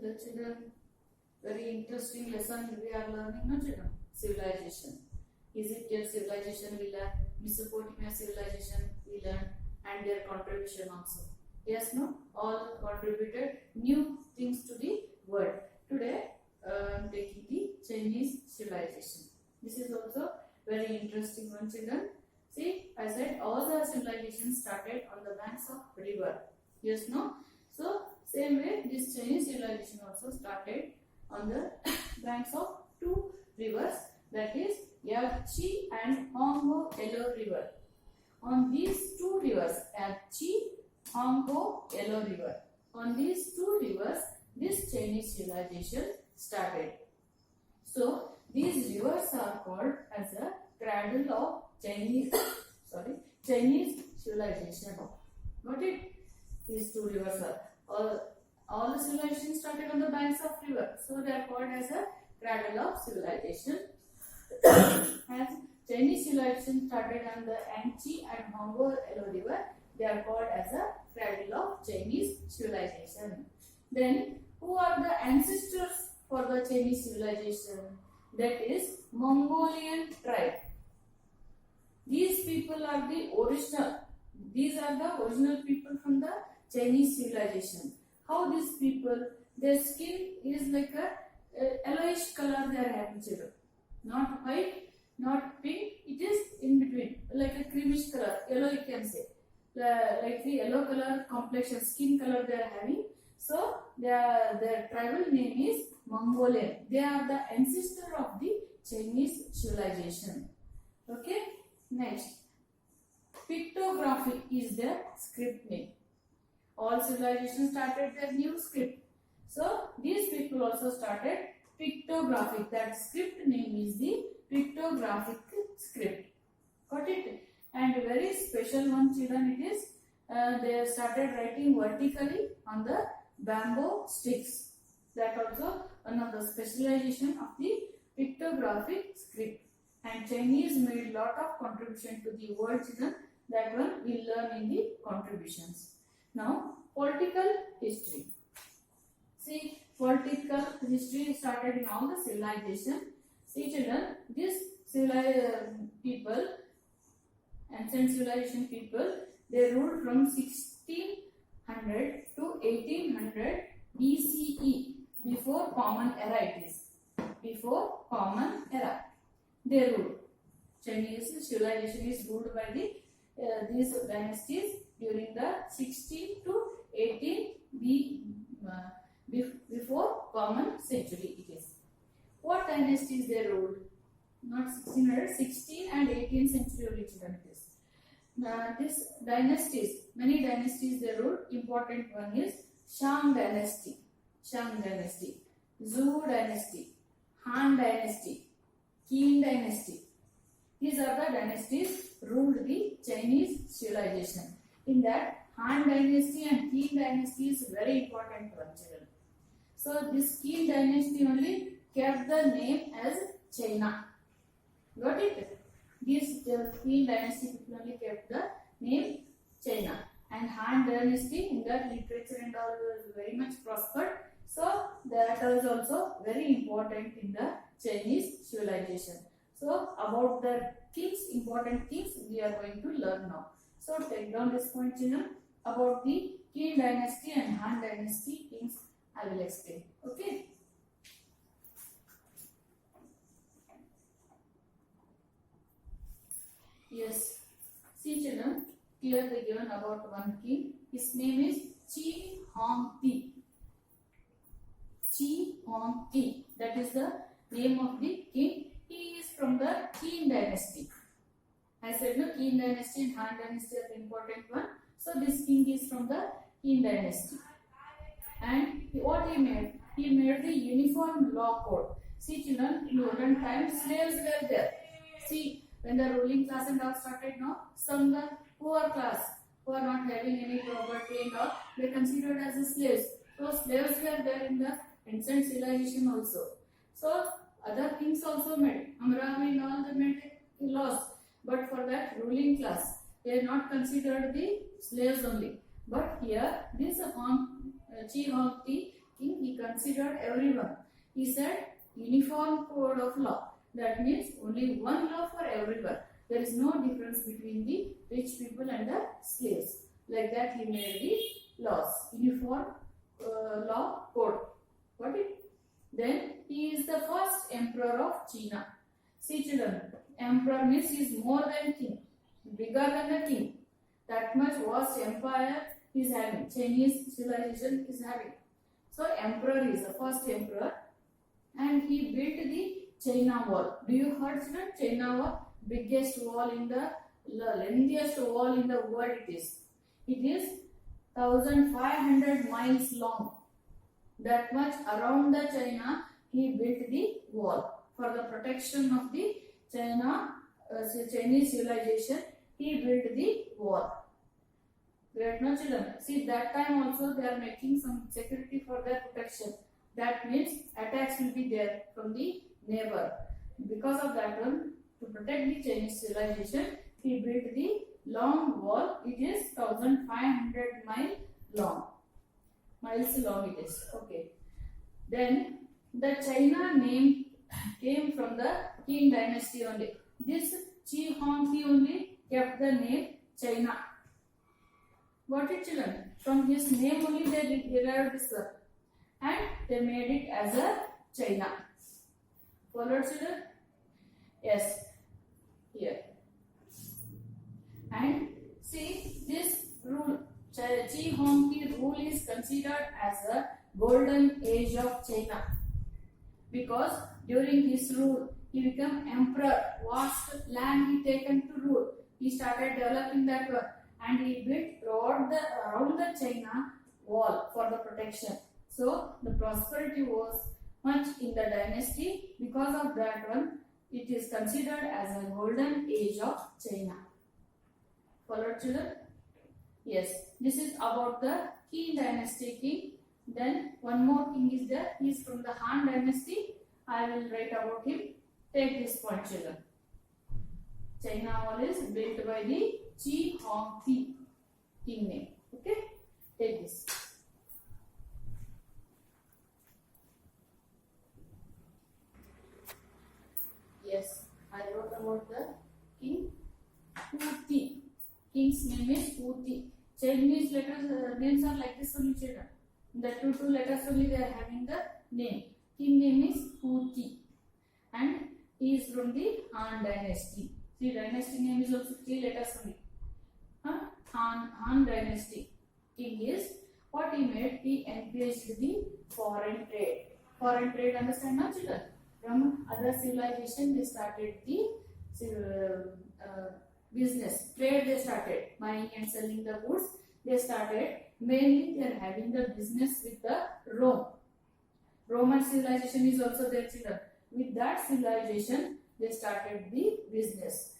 The children, very interesting lesson we are learning, no children? Civilization. Egyptian civilization we learn, Mesopotamia civilization we learn, and their contribution also. Yes, no? All contributed new things to the world. Today, I am taking the Chinese civilization. This is also very interesting one, children. See, I said all the civilizations started on the banks of river. Yes, no? So, same way, this Chinese civilization also started on the banks of two rivers, that is Yangtze and Hongo Yellow River. On these two rivers, Yangtze, Hongo, Yellow River. On these two rivers, this Chinese civilization started. So, these rivers are called as a cradle of Chinese civilization. Got it? These two rivers are all the civilizations started on the banks of river, so they are called as a cradle of civilization. As Chinese civilization started on the Yangtze and Hongo Yellow River, they are called as a cradle of Chinese civilization. Then, who are the ancestors for the Chinese civilization? That is Mongolian tribe. These people are the original. These are the original people from the Chinese civilization. How these people, their skin is like a yellowish color they are having, children. Not white, not pink, it is in between, like a creamish color, yellow you can say. Like the yellow color complexion, skin color they are having. So, their tribal name is Mongolian. They are the ancestor of the Chinese civilization. Okay, next. Pictography is their script name. All civilizations started their new script. So, these people also started pictographic. That script name is the pictographic script. Got it? And a very special one, children, it is. They started writing vertically on the bamboo sticks. That also one of the specialization of the pictographic script. And Chinese made lot of contribution to the world, children. That one we will learn in the contributions. Now, political history. See, political history started in all the civilization. See, children, this people, ancient civilization people, they ruled from 1600 to 1800 BCE. Before Common Era it is. Before Common Era. They ruled. Chinese civilization is ruled by these dynasties during the 16 to 18 before Common Century it is. What dynasties they ruled? Not 1600, 16 and 18th century children it is. These dynasties, many dynasties they ruled. Important one is Shang dynasty, Zhou dynasty, Han dynasty, Qin dynasty. These are the dynasties ruled the Chinese civilization. In that, Han dynasty and Qin dynasty is very important one, children. So, this Qin dynasty only kept the name as China. Got it? This Qin dynasty only kept the name China. And Han dynasty, in that literature and all was very much prospered. So, that was also very important in the Chinese civilization. So, about the kings, important kings, we are going to learn now. So, take down this point, children. About the Qin dynasty and Han dynasty kings, I will explain. Okay. Yes. See, children, here they given about one king. His name is Qi Huangdi. Qi Huangdi. That is the name of the king. He is from the Qin dynasty. I said no, Qin dynasty and Han dynasty are the important one. So this king is from the Qin dynasty. And what he made? He made the uniform law code. See, children, in olden times slaves were there. See, when the ruling class and all started now, some the poor class who are not having any property and all, they considered as the slaves. So slaves were there in the ancient civilization also. So other kings also made. Amravi and all they made laws. But for that ruling class, they are not considered the slaves only. But here, this Qi Huangdi king, he considered everyone. He said uniform code of law. That means only one law for everyone. There is no difference between the rich people and the slaves. Like that he made the laws. Uniform law code. Got it? Then he is the first emperor of China. See children, emperor means he is more than king, bigger than the king. That much vast empire he is having. Chinese civilization is having. So emperor is the first emperor, and he built the China Wall. Do you heard children? China Wall, biggest wall in the lengthiest wall in the world it is. It is 1500 miles long. That much around the China he built the wall for the protection of the Chinese civilization. He built the wall. Great, no children? See, that time also they are making some security for their protection. That means attacks will be there from the neighbor. Because of that one, to protect the Chinese civilization, he built the long wall. It is 1500 miles long it is. Okay. Then the China name came from the Qing dynasty only. This Qi Huangdi only kept the name China. Got it children? From his name only they derived this word. And they made it as a China. Followed children? Yes. Here. And see this rule, Qi Huangdi rule is considered as a golden age of China. Because during his rule, he became emperor. Vast land he taken to rule. He started developing that one. And he built around the China wall for the protection. So the prosperity was much in the dynasty. Because of that one, it is considered as a golden age of China. Followed children? Yes. This is about the Qing dynasty king. Then one more king is there. He is from the Han dynasty. I will write about him. Take this point children. China wall is built by the Qi Huangdi king name. Okay? Take this. Yes, I wrote about the king Huti. King's name is Huti. Chinese letters names are like this only children. The two letters only they are having the name. King name is Huti. And he is from the Han dynasty. See, dynasty name is also 3 letters only. Han dynasty. King is what he made? He encouraged the foreign trade. Foreign trade, understand now children? From other civilization they started the business. Trade they started. Buying and selling the goods. They started. Mainly they are having the business with the Rome. Roman civilization is also their children. With that civilization, they started the business.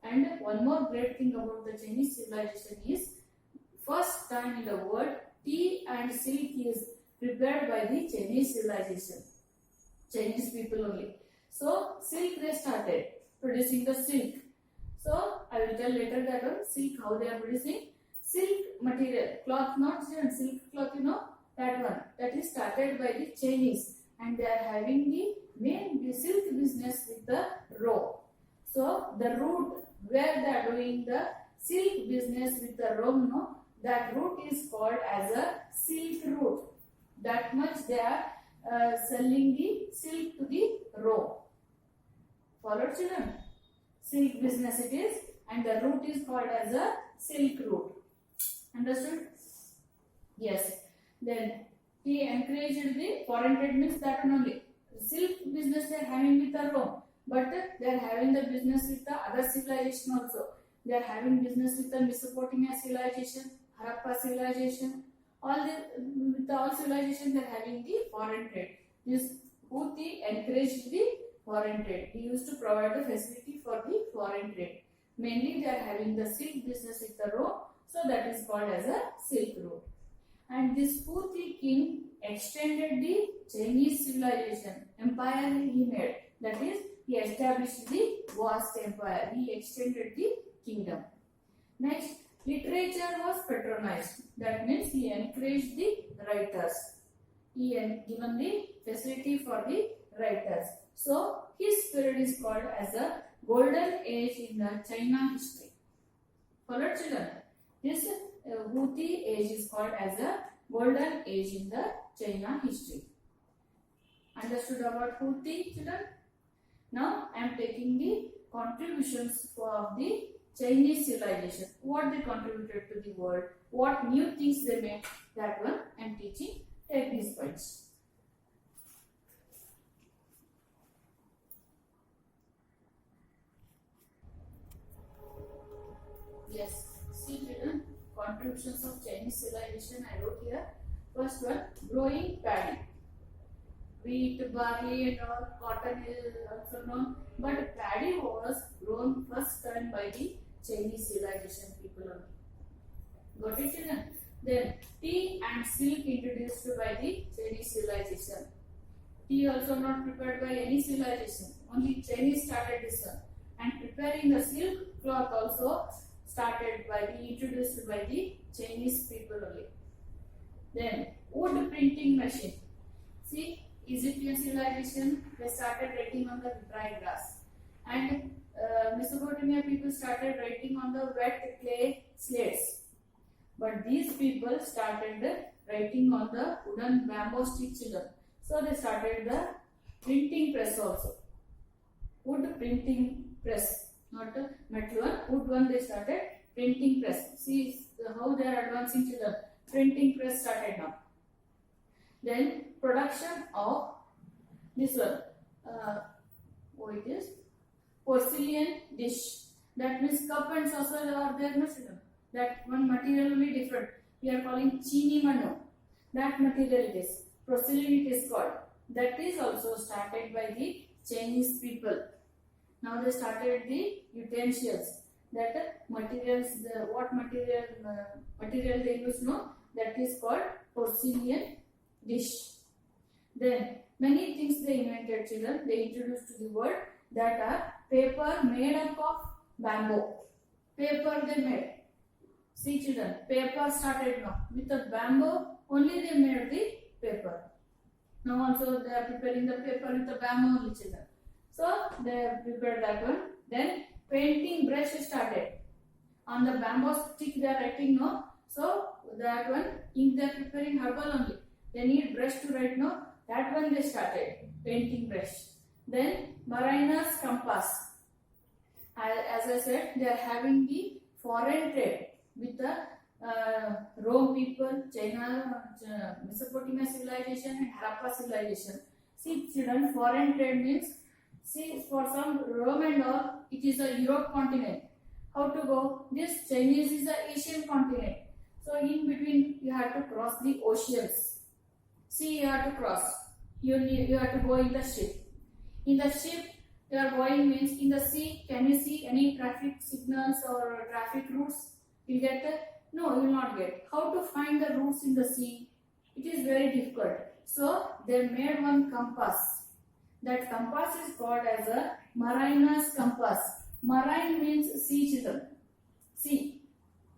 And one more great thing about the Chinese civilization is, first time in the world, tea and silk is prepared by the Chinese civilization. Chinese people only. So, silk they started producing the silk. So, I will tell later that one, silk how they are producing. Silk material, cloth, not silk cloth, you know, that one. That is started by the Chinese. And they are having the main silk business with the Rome. So, the route where they are doing the silk business with the Rome, no, that route is called as a silk route. That much they are selling the silk to the Rome. Follow children? Silk business it is, and the route is called as a silk route. Understood? Yes. Then he encouraged the foreign trade, means that only. Silk business they are having with the Rome, but they are having the business with the other civilization also. They are having business with the Mesopotamia civilization, Harappa civilization. With all civilization they are having the foreign trade. This Huti encouraged the foreign trade. He used to provide the facility for the foreign trade. Mainly they are having the silk business with the Rome, so that is called as a silk route. And this Huti king extended the Chinese civilization, empire he made. That is, he established the vast empire. He extended the kingdom. Next, literature was patronized. That means he encouraged the writers. he given the facility for the writers. So his period is called as a golden age in the China history. Followed children? This Houthi age is called as a golden age in the China history. Understood about Houthi children? Now I am taking the contributions of the Chinese civilization. What they contributed to the world, what new things they made, that one I am teaching. Take these points. Yes, see children, contributions of Chinese civilization I wrote here. First one, growing paddy. Wheat, barley and all, cotton is also known, but paddy was grown first time by the Chinese civilization people only. Got it children? Then tea and silk introduced by the Chinese civilization. Tea also not prepared by any civilization, only Chinese started this one. And preparing the silk cloth also started by the introduced by the Chinese people only. Then wood printing machine. See, Egyptian civilization, they started writing on the dry grass, and Mesopotamia people started writing on the wet clay slates. But these people started writing on the wooden bamboo stick children. So they started the printing press also. Wood printing press, not the metal one, wood one they started printing press. See how they are advancing children. Printing press started now. Then production of this one, what it is? Porcelain dish. That means cup and saucer are there, no children. That one material will be different. We are calling chini mano. That material it is. Porcelain it is called. That is also started by the Chinese people. Now they started the utensils. That materials, what material they use, no? That is called porcelain dish. Then many things they invented children. They introduced to the world, that are paper made up of bamboo. Paper they made. See children, paper started now. With the bamboo only they made the paper. Now also they are preparing the paper with the bamboo only children. So they have prepared that one. Then painting brush started. On the bamboo stick they are writing now. So that one ink they are preparing herbal only. They need brush to write now. That one they started, painting brush. Then mariner's compass. As I said, they are having the foreign trade with the Rome people, China, Mesopotamia civilization and Harappa civilization. See children, foreign trade means, see for some Rome and all, it is a Europe continent. How to go? This Chinese is the Asian continent. So in between you have to cross the oceans. See, you have to cross. You have to go in the ship. In the ship, you are going means in the sea. Can you see any traffic signals or traffic routes? You get that? No, you will not get. How to find the routes in the sea? It is very difficult. So they made one compass. That compass is called as a mariner's compass. Marine means sea children. Sea.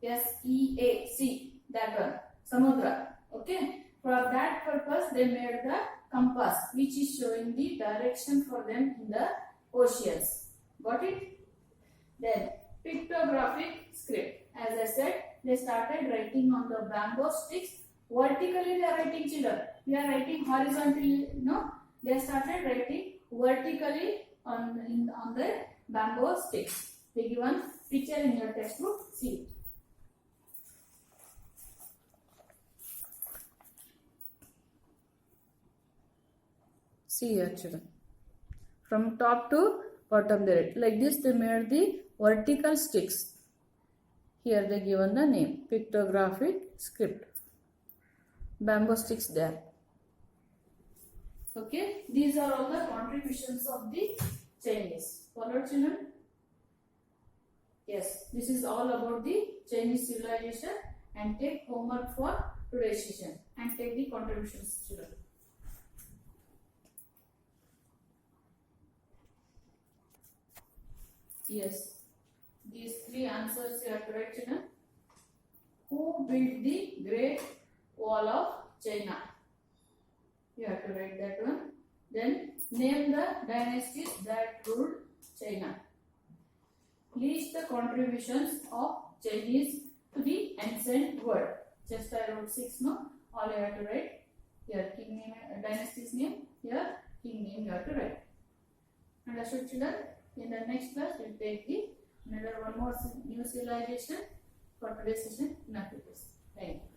S-E-A. That one. Samudra. Okay. For that purpose, they made the compass, which is showing the direction for them in the oceans. Got it? Then, pictographic script. As I said, they started writing on the bamboo sticks. Vertically, they are writing children. We are writing horizontally, no? They started writing vertically on the bamboo sticks. They give one picture in your textbook. See it. See here children, from top to bottom they write. Like this they made the vertical sticks. Here they given the name, pictographic script. Bamboo sticks there. Okay, these are all the contributions of the Chinese. Follow children? Yes, this is all about the Chinese civilization, and take homework for today's session and take the contributions children. Yes, these three answers you have to write children. Who built the Great Wall of China? You have to write that one. Then name the dynasties that ruled China. List the contributions of Chinese to the ancient world. Just I wrote 6, no? All you have to write. Here king name, dynasty's name. Here king name you have to write. Understood, children? In the next class we will take the another one more new civilization for today's session. Nothing else. Thank you.